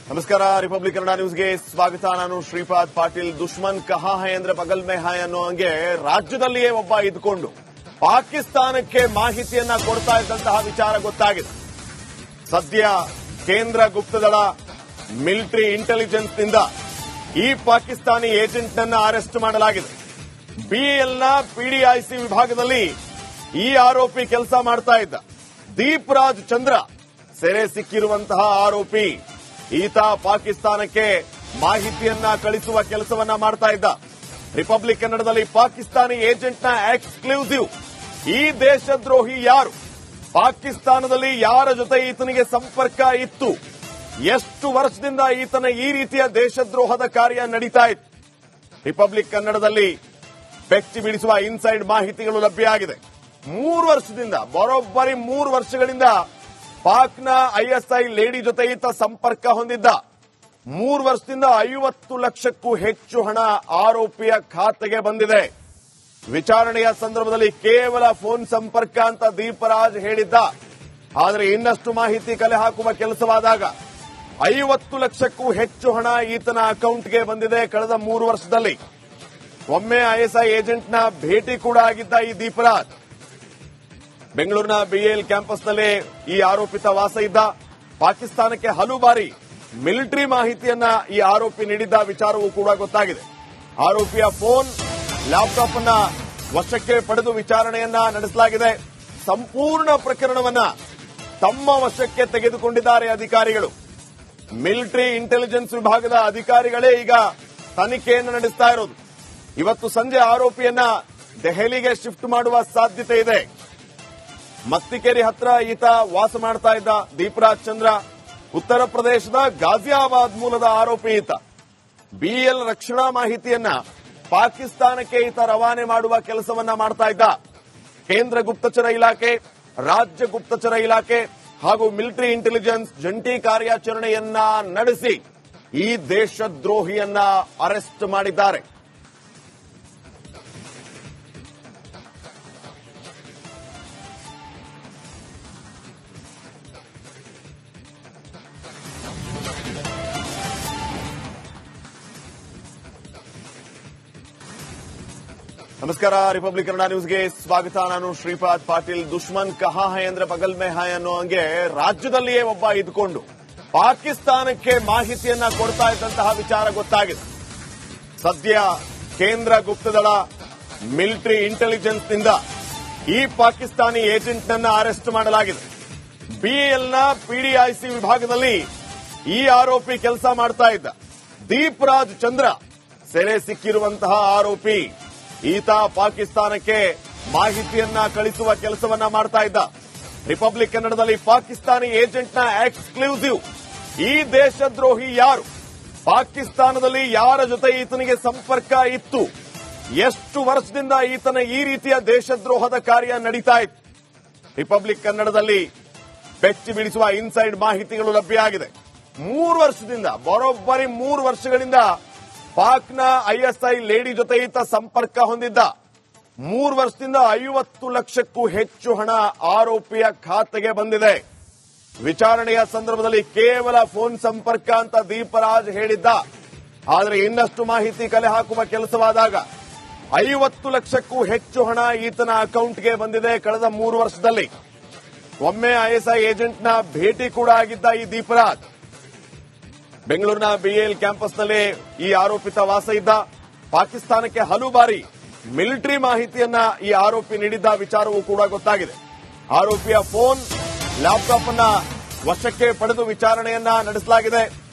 ನಮಸ್ಕಾರ. ರಿಪಬ್ಲಿಕ್ ಕನ್ನಡ ನ್ಯೂಸ್ಗೆ ಸ್ವಾಗತ. ನಾನು ಶ್ರೀಪಾದ್ ಪಾಟೀಲ್. ದುಶ್ಮನ್ ಕಹಾ ಹೈ ಅಂದ್ರೆ ಬಗಲ್ ಮೇ ಹೈ ಅನ್ನೋ ಹಂಗೆ ರಾಜ್ಯದಲ್ಲಿಯೇ ಒಬ್ಬ ಇದ್ಕೊಂಡು ಪಾಕಿಸ್ತಾನಕ್ಕೆ ಮಾಹಿತಿಯನ್ನ ಕೊಡ್ತಾ ಇದ್ದಂತಹ ವಿಚಾರ ಗೊತ್ತಾಗಿದೆ. ಸದ್ಯ ಕೇಂದ್ರ ಗುಪ್ತದಳ ಮಿಲಿಟರಿ ಇಂಟೆಲಿಜೆನ್ಸ್ ನಿಂದ ಈ ಪಾಕಿಸ್ತಾನಿ ಏಜೆಂಟ್ ನನ್ನ ಅರೆಸ್ಟ್ ಮಾಡಲಾಗಿದೆ. ಬಿಎಲ್ನ ಪಿಡಿಐಸಿ ವಿಭಾಗದಲ್ಲಿ ಈ ಆರೋಪಿ ಕೆಲಸ ಮಾಡ್ತಾ ಇದ್ದ ದೀಪ್ ರಾಜ್ ಚಂದ್ರ ಸೆರೆ ಸಿಕ್ಕಿರುವಂತಹ ಆರೋಪಿ. ಈತ ಪಾಕಿಸ್ತಾನಕ್ಕೆ ಮಾಹಿತಿಯನ್ನ ಕಳಿಸುವ ಕೆಲಸವನ್ನ ಮಾಡ್ತಾ ಇದ್ದ. ರಿಪಬ್ಲಿಕ್ ಕನ್ನಡದಲ್ಲಿ ಪಾಕಿಸ್ತಾನಿ ಏಜೆಂಟ್ನ ಎಕ್ಸ್ಕ್ಲೂಸಿವ್. ಈ ದೇಶದ್ರೋಹಿ ಯಾರು, ಪಾಕಿಸ್ತಾನದಲ್ಲಿ ಯಾರ ಜೊತೆ ಈತನಿಗೆ ಸಂಪರ್ಕ ಇತ್ತು, ಎಷ್ಟು ವರ್ಷದಿಂದ ಈತನ ಈ ರೀತಿಯ ದೇಶದ್ರೋಹದ ಕಾರ್ಯ ನಡೀತಾ ಇತ್ತು, ರಿಪಬ್ಲಿಕ್ ಕನ್ನಡದಲ್ಲಿ ಬೆಚ್ಚಿ ಬಿಡಿಸುವ ಇನ್ಸೈಡ್ ಮಾಹಿತಿಗಳು ಲಭ್ಯ ಆಗಿದೆ. 3 ವರ್ಷದಿಂದ, ಬರೋಬ್ಬರಿ 3 ವರ್ಷಗಳಿಂದ ಪಾಕ್ನ ಐಎಸ್ಐ ಲೇಡಿ ಜೊತೆ ಈತ ಸಂಪರ್ಕ ಹೊಂದಿದ್ದ. 3 ವರ್ಷದಿಂದ 50 ಲಕ್ಷಕ್ಕೂ ಹೆಚ್ಚು ಹಣ ಆರೋಪಿಯ ಖಾತೆಗೆ ಬಂದಿದೆ. ವಿಚಾರಣೆಯ ಸಂದರ್ಭದಲ್ಲಿ ಕೇವಲ ಫೋನ್ ಸಂಪರ್ಕ ಅಂತ ದೀಪರಾಜ್ ಹೇಳಿದ್ದ. ಆದರೆ ಇನ್ನಷ್ಟು ಮಾಹಿತಿ ಕಲೆ ಹಾಕುವ ಕೆಲಸವಾದಾಗ 50 ಲಕ್ಷಕ್ಕೂ ಹೆಚ್ಚು ಹಣ ಈತನ ಅಕೌಂಟ್ಗೆ ಬಂದಿದೆ ಕಳೆದ 3 ವರ್ಷದಲ್ಲಿ. ಒಮ್ಮೆ ಐಎಸ್ಐ ಏಜೆಂಟ್ನ ಭೇಟಿ ಕೂಡ ಆಗಿದ್ದ ಈ ದೀಪರಾಜ್. ಬೆಂಗಳೂರಿನ ಬಿಎಲ್ ಕ್ಯಾಂಪಸ್ನಲ್ಲೇ ಈ ಆರೋಪಿತ ವಾಸ ಇದ್ದ. ಪಾಕಿಸ್ತಾನಕ್ಕೆ ಹಲವು ಬಾರಿ ಮಿಲಿಟರಿ ಮಾಹಿತಿಯನ್ನ ಈ ಆರೋಪಿ ನೀಡಿದ್ದ ವಿಚಾರವೂ ಕೂಡ ಗೊತ್ತಾಗಿದೆ. ಆರೋಪಿಯ ಫೋನ್, ಲ್ಯಾಪ್ಟಾಪ್ ಅನ್ನ ವಶಕ್ಕೆ ಪಡೆದು ವಿಚಾರಣೆಯನ್ನ ನಡೆಸಲಾಗಿದೆ. ಸಂಪೂರ್ಣ ಪ್ರಕರಣವನ್ನ ತಮ್ಮ ವಶಕ್ಕೆ ತೆಗೆದುಕೊಂಡಿದ್ದಾರೆ ಅಧಿಕಾರಿಗಳು. ಮಿಲಿಟರಿ ಇಂಟೆಲಿಜೆನ್ಸ್ ವಿಭಾಗದ ಅಧಿಕಾರಿಗಳೇ ಈಗ ತನಿಖೆಯನ್ನು ನಡೆಸ್ತಾ ಇರೋದು. ಇವತ್ತು ಸಂಜೆ ಆರೋಪಿಯನ್ನ ದೆಹಲಿಗೆ ಶಿಫ್ಟ್ ಮಾಡುವ ಸಾಧ್ಯತೆ ಇದೆ. ಮತ್ತಿಕೇರಿ ಹತ್ರ ಈತ ವಾಸ ಮಾಡ್ತಾ ಇದ್ದ ದೀಪರಾಜ್ ಚಂದ್ರ. ಉತ್ತರ ಪ್ರದೇಶದ ಗಾಜಿಯಾಬಾದ್ ಮೂಲದ ಆರೋಪಿ ಈತ. ಬಿಎಲ್ ರಕ್ಷಣಾ ಮಾಹಿತಿಯನ್ನ ಪಾಕಿಸ್ತಾನಕ್ಕೆ ಈತ ರವಾನೆ ಮಾಡುವ ಕೆಲಸವನ್ನ ಮಾಡ್ತಾ ಇದ್ದ. ಕೇಂದ್ರ ಗುಪ್ತಚರ ಇಲಾಖೆ, ರಾಜ್ಯ ಗುಪ್ತಚರ ಇಲಾಖೆ ಹಾಗೂ ಮಿಲಿಟರಿ ಇಂಟೆಲಿಜೆನ್ಸ್ ಜಂಟಿ ಕಾರ್ಯಾಚರಣೆಯನ್ನ ನಡೆಸಿ ಈ ದೇಶದ್ರೋಹಿಯನ್ನ ಅರೆಸ್ಟ್ ಮಾಡಿದ್ದಾರೆ. ನಮಸ್ಕಾರ. ರಿಪಬ್ಲಿಕ್ ಕನ್ನಡ ನ್ಯೂಸ್ಗೆ ಸ್ವಾಗತ. ನಾನು ಶ್ರೀಪಾದ್ ಪಾಟೀಲ್. ದುಶ್ಮನ್ ಕಹಾ ಹೈ ಅಂದ್ರೆ ಬಗಲ್ ಮೇ ಹೈ ಅನ್ನೋ ಹಂಗೆ ರಾಜ್ಯದಲ್ಲಿಯೇ ಒಬ್ಬ ಇದ್ಕೊಂಡು ಪಾಕಿಸ್ತಾನಕ್ಕೆ ಮಾಹಿತಿಯನ್ನ ಕೊಡ್ತಾ ಇದ್ದಂತಹ ವಿಚಾರ ಗೊತ್ತಾಗಿದೆ. ಸದ್ಯ ಕೇಂದ್ರ ಗುಪ್ತದಳ ಮಿಲಿಟರಿ ಇಂಟೆಲಿಜೆನ್ಸ್ ನಿಂದ ಈ ಪಾಕಿಸ್ತಾನಿ ಏಜೆಂಟ್ ನನ್ನ ಅರೆಸ್ಟ್ ಮಾಡಲಾಗಿದೆ. ಬಿಎಲ್ನ ಪಿಡಿಐಸಿ ವಿಭಾಗದಲ್ಲಿ ಈ ಆರೋಪಿ ಕೆಲಸ ಮಾಡ್ತಾ ಇದ್ದ ದೀಪ್ ರಾಜ್ ಚಂದ್ರ ಸೆರೆ ಸಿಕ್ಕಿರುವಂತಹ ಆರೋಪಿ. ಈತ ಪಾಕಿಸ್ತಾನಕ್ಕೆ ಮಾಹಿತಿಯನ್ನ ಕಳಿಸುವ ಕೆಲಸವನ್ನ ಮಾಡ್ತಾ ಇದ್ದ. ರಿಪಬ್ಲಿಕ್ ಕನ್ನಡದಲ್ಲಿ ಪಾಕಿಸ್ತಾನಿ ಏಜೆಂಟ್ನ ಎಕ್ಸ್ಕ್ಲೂಸಿವ್. ಈ ದೇಶದ್ರೋಹಿ ಯಾರು, ಪಾಕಿಸ್ತಾನದಲ್ಲಿ ಯಾರ ಜೊತೆ ಈತನಿಗೆ ಸಂಪರ್ಕ ಇತ್ತು, ಎಷ್ಟು ವರ್ಷದಿಂದ ಈತನ ಈ ರೀತಿಯ ದೇಶದ್ರೋಹದ ಕಾರ್ಯ ನಡೀತಾ ಇತ್ತು, ರಿಪಬ್ಲಿಕ್ ಕನ್ನಡದಲ್ಲಿ ಬೆಚ್ಚಿ ಬಿಡಿಸುವ ಇನ್ಸೈಡ್ ಮಾಹಿತಿಗಳು ಲಭ್ಯ ಆಗಿದೆ. 3 ವರ್ಷದಿಂದ, ಬರೋಬ್ಬರಿ 3 ವರ್ಷಗಳಿಂದ ಪಾಕ್ನ ಐಎಸ್ಐ ಲೇಡಿ ಜೊತೆ ಈತ ಸಂಪರ್ಕ ಹೊಂದಿದ್ದ. 3 ವರ್ಷದಿಂದ 50 ಲಕ್ಷಕ್ಕೂ ಹೆಚ್ಚು ಹಣ ಆರೋಪಿಯ ಖಾತೆಗೆ ಬಂದಿದೆ. ವಿಚಾರಣೆಯ ಸಂದರ್ಭದಲ್ಲಿ ಕೇವಲ ಫೋನ್ ಸಂಪರ್ಕ ಅಂತ ದೀಪರಾಜ್ ಹೇಳಿದ್ದ. ಆದರೆ ಇನ್ನಷ್ಟು ಮಾಹಿತಿ ಕಲೆ ಹಾಕುವ ಕೆಲಸವಾದಾಗ 50 ಲಕ್ಷಕ್ಕೂ ಹೆಚ್ಚು ಹಣ ಈತನ ಅಕೌಂಟ್ಗೆ ಬಂದಿದೆ ಕಳೆದ 3 ವರ್ಷದಲ್ಲಿ. ಒಮ್ಮೆ ಐಎಸ್ಐ ಏಜೆಂಟ್ನ ಭೇಟಿ ಕೂಡ ಆಗಿದ್ದ ಈ ದೀಪರಾಜ್. ಬೆಂಗಳೂರಿನ ಬಿಎಲ್ ಕ್ಯಾಂಪಸ್ನಲ್ಲೇ ಈ ಆರೋಪಿತ ವಾಸ ಇದ್ದ. ಪಾಕಿಸ್ತಾನಕ್ಕೆ ಹಲವು ಬಾರಿ ಮಿಲಿಟರಿ ಮಾಹಿತಿಯನ್ನ ಈ ಆರೋಪಿ ನೀಡಿದ್ದ ವಿಚಾರವೂ ಕೂಡ ಗೊತ್ತಾಗಿದೆ. ಆರೋಪಿಯ ಫೋನ್, ಲ್ಯಾಪ್ಟಾಪ್ ಅನ್ನ ವಶಕ್ಕೆ ಪಡೆದು ವಿಚಾರಣೆಯನ್ನ ನಡೆಸಲಾಗಿದೆ.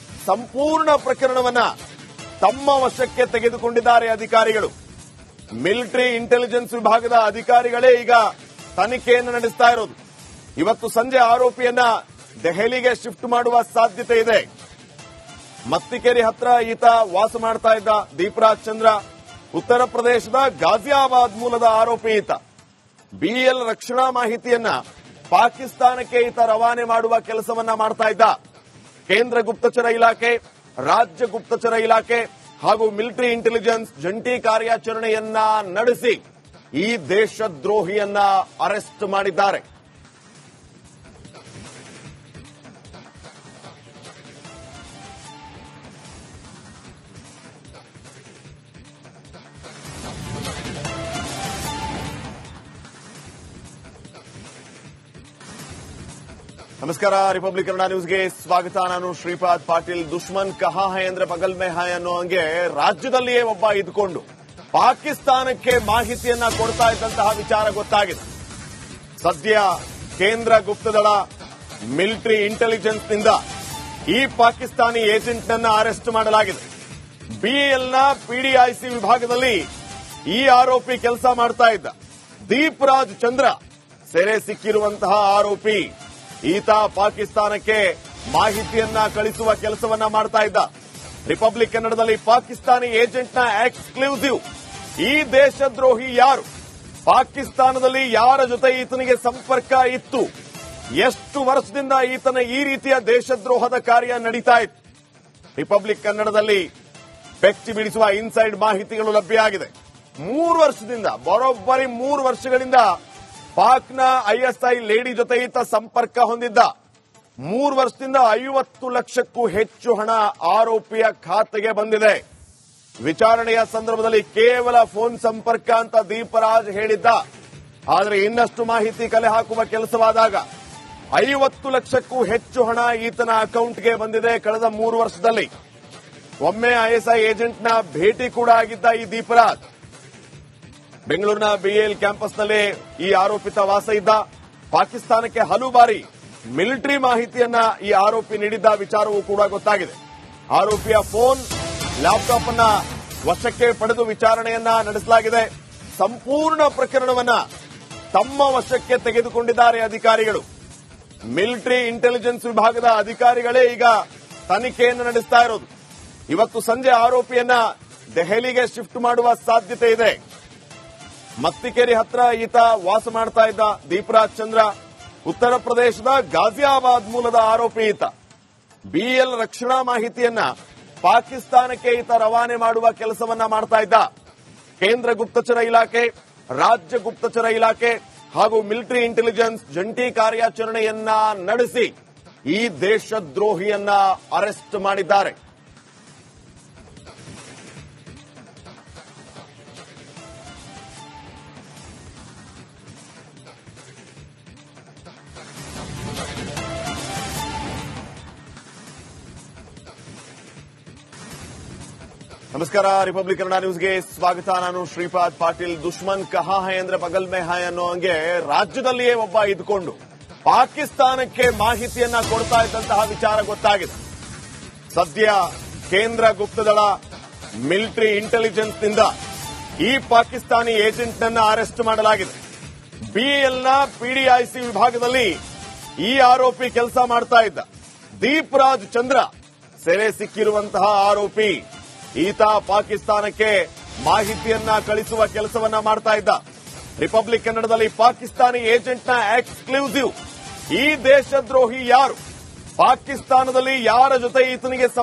ಸಂಪೂರ್ಣ ಪ್ರಕರಣವನ್ನ ತಮ್ಮ ವಶಕ್ಕೆ ತೆಗೆದುಕೊಂಡಿದ್ದಾರೆ ಅಧಿಕಾರಿಗಳು. ಮಿಲಿಟರಿ ಇಂಟೆಲಿಜೆನ್ಸ್ ವಿಭಾಗದ ಅಧಿಕಾರಿಗಳೇ ಈಗ ತನಿಖೆಯನ್ನು ನಡೆಸ್ತಾ ಇರೋದು. ಇವತ್ತು ಸಂಜೆ ಆರೋಪಿಯನ್ನ ದೆಹಲಿಗೆ ಶಿಫ್ಟ್ ಮಾಡುವ ಸಾಧ್ಯತೆ ಇದೆ. ಮತ್ತಿಕೇರಿ ಹತ್ರ ಈತ ವಾಸ ಮಾಡ್ತಾ ಇದ್ದ ದೀಪರಾಜ್ ಚಂದ್ರ. ಉತ್ತರ ಪ್ರದೇಶದ ಗಾಜಿಯಾಬಾದ್ ಮೂಲದ ಆರೋಪಿ ಈತ. ಬಿಎಲ್ ರಕ್ಷಣಾ ಮಾಹಿತಿಯನ್ನ ಪಾಕಿಸ್ತಾನಕ್ಕೆ ಈತ ರವಾನೆ ಮಾಡುವ ಕೆಲಸವನ್ನ ಮಾಡ್ತಾ ಇದ್ದ. ಕೇಂದ್ರ ಗುಪ್ತಚರ ಇಲಾಖೆ, ರಾಜ್ಯ ಗುಪ್ತಚರ ಇಲಾಖೆ ಹಾಗೂ ಮಿಲಿಟರಿ ಇಂಟೆಲಿಜೆನ್ಸ್ ಜಂಟಿ ಕಾರ್ಯಾಚರಣೆಯನ್ನ ನಡೆಸಿ ಈ ದೇಶದ್ರೋಹಿಯನ್ನ ಅರೆಸ್ಟ್ ಮಾಡಿದ್ದಾರೆ. ನಮಸ್ಕಾರ. ರಿಪಬ್ಲಿಕ್ ಕನ್ನಡ ನ್ಯೂಸ್ಗೆ ಸ್ವಾಗತ. ನಾನು ಶ್ರೀಪಾದ್ ಪಾಟೀಲ್. ದುಶ್ಮನ್ ಕಹಾ ಹೈ ಅಂದ್ರೆ ಬಗಲ್ ಮೇ ಹೈ ಅನ್ನೋ ಹಂಗೆ ರಾಜ್ಯದಲ್ಲಿಯೇ ಒಬ್ಬ ಇದ್ಕೊಂಡು ಪಾಕಿಸ್ತಾನಕ್ಕೆ ಮಾಹಿತಿಯನ್ನ ಕೊಡ್ತಾ ಇದ್ದಂತಹ ವಿಚಾರ ಗೊತ್ತಾಗಿದೆ. ಸದ್ಯ ಕೇಂದ್ರ ಗುಪ್ತದಳ ಮಿಲಿಟರಿ ಇಂಟೆಲಿಜೆನ್ಸ್ ನಿಂದ ಈ ಪಾಕಿಸ್ತಾನಿ ಏಜೆಂಟ್ ನನ್ನ ಅರೆಸ್ಟ್ ಮಾಡಲಾಗಿದೆ. ಬಿಎಲ್ನ ಪಿಡಿಐಸಿ ವಿಭಾಗದಲ್ಲಿ ಈ ಆರೋಪಿ ಕೆಲಸ ಮಾಡ್ತಾ ಇದ್ದ ದೀಪ್ ರಾಜ್ ಚಂದ್ರ ಸೆರೆ ಸಿಕ್ಕಿರುವಂತಹ ಆರೋಪಿ. ಈತ ಪಾಕಿಸ್ತಾನಕ್ಕೆ ಮಾಹಿತಿಯನ್ನ ಕಳಿಸುವ ಕೆಲಸವನ್ನ ಮಾಡ್ತಾ ಇದ್ದ. ರಿಪಬ್ಲಿಕ್ ಕನ್ನಡದಲ್ಲಿ ಪಾಕಿಸ್ತಾನಿ ಏಜೆಂಟ್ನ ಎಕ್ಸ್ಕ್ಲೂಸಿವ್. ಈ ದೇಶದ್ರೋಹಿ ಯಾರು, ಪಾಕಿಸ್ತಾನದಲ್ಲಿ ಯಾರ ಜೊತೆ ಈತನಿಗೆ ಸಂಪರ್ಕ ಇತ್ತು, ಎಷ್ಟು ವರ್ಷದಿಂದ ಈತನ ಈ ರೀತಿಯ ದೇಶದ್ರೋಹದ ಕಾರ್ಯ ನಡೀತಾ ಇತ್ತು. ರಿಪಬ್ಲಿಕ್ ಕನ್ನಡದಲ್ಲಿ ಬೆಚ್ಚಿ ಬಿಡಿಸುವ ಇನ್ಸೈಡ್ ಮಾಹಿತಿಗಳು ಲಭ್ಯ ಆಗಿದೆ. 3 ವರ್ಷದಿಂದ, ಬರೋಬ್ಬರಿ 3 ವರ್ಷಗಳಿಂದ ಪಾಕ್ನ ಐಎಸ್ಐ ಲೇಡಿ ಜೊತೆ ಈತ ಸಂಪರ್ಕ ಹೊಂದಿದ್ದ. 3 ವರ್ಷದಿಂದ 50 ಲಕ್ಷಕ್ಕೂ ಹೆಚ್ಚು ಹಣ ಆರೋಪಿಯ ಖಾತೆಗೆ ಬಂದಿದೆ. ವಿಚಾರಣೆಯ ಸಂದರ್ಭದಲ್ಲಿ ಕೇವಲ ಫೋನ್ ಸಂಪರ್ಕ ಅಂತ ದೀಪರಾಜ್ ಹೇಳಿದ್ದ. ಆದರೆ ಇನ್ನಷ್ಟು ಮಾಹಿತಿ ಕಲೆ ಹಾಕುವ ಕೆಲಸವಾದಾಗ 50 ಲಕ್ಷಕ್ಕೂ ಹೆಚ್ಚು ಹಣ ಈತನ ಅಕೌಂಟ್ಗೆ ಬಂದಿದೆ ಕಳೆದ 3 ವರ್ಷದಲ್ಲಿ. ಒಮ್ಮೆ ಐಎಸ್ಐ ಏಜೆಂಟ್ನ ಭೇಟಿ ಕೂಡ ಆಗಿದ್ದ ಈ ದೀಪರಾಜ್. ಬೆಂಗಳೂರಿನ ಬಿಎಲ್ ಕ್ಯಾಂಪಸ್ನಲ್ಲಿ ಈ ಆರೋಪಿತ ವಾಸ ಇದ್ದ. ಪಾಕಿಸ್ತಾನಕ್ಕೆ ಹಲವು ಬಾರಿ ಮಿಲಿಟರಿ ಮಾಹಿತಿಯನ್ನ ಈ ಆರೋಪಿ ನೀಡಿದ್ದ ವಿಚಾರವೂ ಕೂಡ ಗೊತ್ತಾಗಿದೆ. ಆರೋಪಿಯ ಫೋನ್, ಲ್ಯಾಪ್ಟಾಪ್ ಅನ್ನ ವಶಕ್ಕೆ ಪಡೆದು ವಿಚಾರಣೆಯನ್ನ ನಡೆಸಲಾಗಿದೆ. ಸಂಪೂರ್ಣ ಪ್ರಕರಣವನ್ನ ತಮ್ಮ ವಶಕ್ಕೆ ತೆಗೆದುಕೊಂಡಿದ್ದಾರೆ ಅಧಿಕಾರಿಗಳು. ಮಿಲಿಟರಿ ಇಂಟೆಲಿಜೆನ್ಸ್ ವಿಭಾಗದ ಅಧಿಕಾರಿಗಳೇ ಈಗ ತನಿಖೆಯನ್ನು ನಡೆಸ್ತಾ ಇರೋದು. ಇವತ್ತು ಸಂಜೆ ಆರೋಪಿಯನ್ನ ದೆಹಲಿಗೆ ಶಿಫ್ಟ್ ಮಾಡುವ ಸಾಧ್ಯತೆ ಇದೆ. ಮತ್ತಿಕೇರಿ ಹತ್ರ ಈತ ವಾಸ ಮಾಡ್ತಾ ಇದ್ದ ದೀಪರಾಜ್ ಚಂದ್ರ. ಉತ್ತರ ಪ್ರದೇಶದ ಗಾಜಿಯಾಬಾದ್ ಮೂಲದ ಆರೋಪಿ ಈತ. ಬಿಎಲ್ ರಕ್ಷಣಾ ಮಾಹಿತಿಯನ್ನ ಪಾಕಿಸ್ತಾನಕ್ಕೆ ಈತ ರವಾನೆ ಮಾಡುವ ಕೆಲಸವನ್ನ ಮಾಡ್ತಾ ಇದ್ದ. ಕೇಂದ್ರ ಗುಪ್ತಚರ ಇಲಾಖೆ, ರಾಜ್ಯ ಗುಪ್ತಚರ ಇಲಾಖೆ ಹಾಗೂ ಮಿಲಿಟರಿ ಇಂಟೆಲಿಜೆನ್ಸ್ ಜಂಟಿ ಕಾರ್ಯಾಚರಣೆಯನ್ನ ನಡೆಸಿ ಈ ದೇಶದ್ರೋಹಿಯನ್ನ ಅರೆಸ್ಟ್ ಮಾಡಿದ್ದಾರೆ. ನಮಸ್ಕಾರ. ರಿಪಬ್ಲಿಕ್ ಕನ್ನಡ ನ್ಯೂಸ್ಗೆ ಸ್ವಾಗತ. ನಾನು ಶ್ರೀಪಾದ್ ಪಾಟೀಲ್. ದುಶ್ಮನ್ ಕಹಾ ಹೈ ಅಂದ್ರೆ ಬಗಲ್ ಮೇ ಹೈ ಅನ್ನೋ ಹಂಗೆ ರಾಜ್ಯದಲ್ಲಿಯೇ ಒಬ್ಬ ಇದ್ಕೊಂಡು ಪಾಕಿಸ್ತಾನಕ್ಕೆ ಮಾಹಿತಿಯನ್ನ ಕೊಡ್ತಾ ಇದ್ದಂತಹ ವಿಚಾರ ಗೊತ್ತಾಗಿದೆ. ಸದ್ಯ ಕೇಂದ್ರ ಗುಪ್ತದಳ ಮಿಲಿಟರಿ ಇಂಟೆಲಿಜೆನ್ಸ್ ನಿಂದ ಈ ಪಾಕಿಸ್ತಾನಿ ಏಜೆಂಟ್ ನನ್ನ ಅರೆಸ್ಟ್ ಮಾಡಲಾಗಿದೆ. ಬಿಎಲ್ನ ಪಿಡಿಐಸಿ ವಿಭಾಗದಲ್ಲಿ ಈ ಆರೋಪಿ ಕೆಲಸ ಮಾಡ್ತಾ ಇದ್ದ ದೀಪ್ ರಾಜ್ ಚಂದ್ರ ಸೆರೆ ಸಿಕ್ಕಿರುವಂತಹ ಆರೋಪಿ. ಈತ ಪಾಕಿಸ್ತಾನಕ್ಕೆ ಮಾಹಿತಿಯನ್ನ ಕಳಿಸುವ ಕೆಲಸವನ್ನ ಮಾಡ್ತಾ ಇದ್ದ. ರಿಪಬ್ಲಿಕ್ ಕನ್ನಡದಲ್ಲಿ ಪಾಕಿಸ್ತಾನಿ ಏಜೆಂಟ್ನ ಎಕ್ಸ್ಕ್ಲೂಸಿವ್. ಈ ದೇಶದ್ರೋಹಿ ಯಾರು, ಪಾಕಿಸ್ತಾನದಲ್ಲಿ ಯಾರ ಜೊತೆ ಈತನಿಗೆ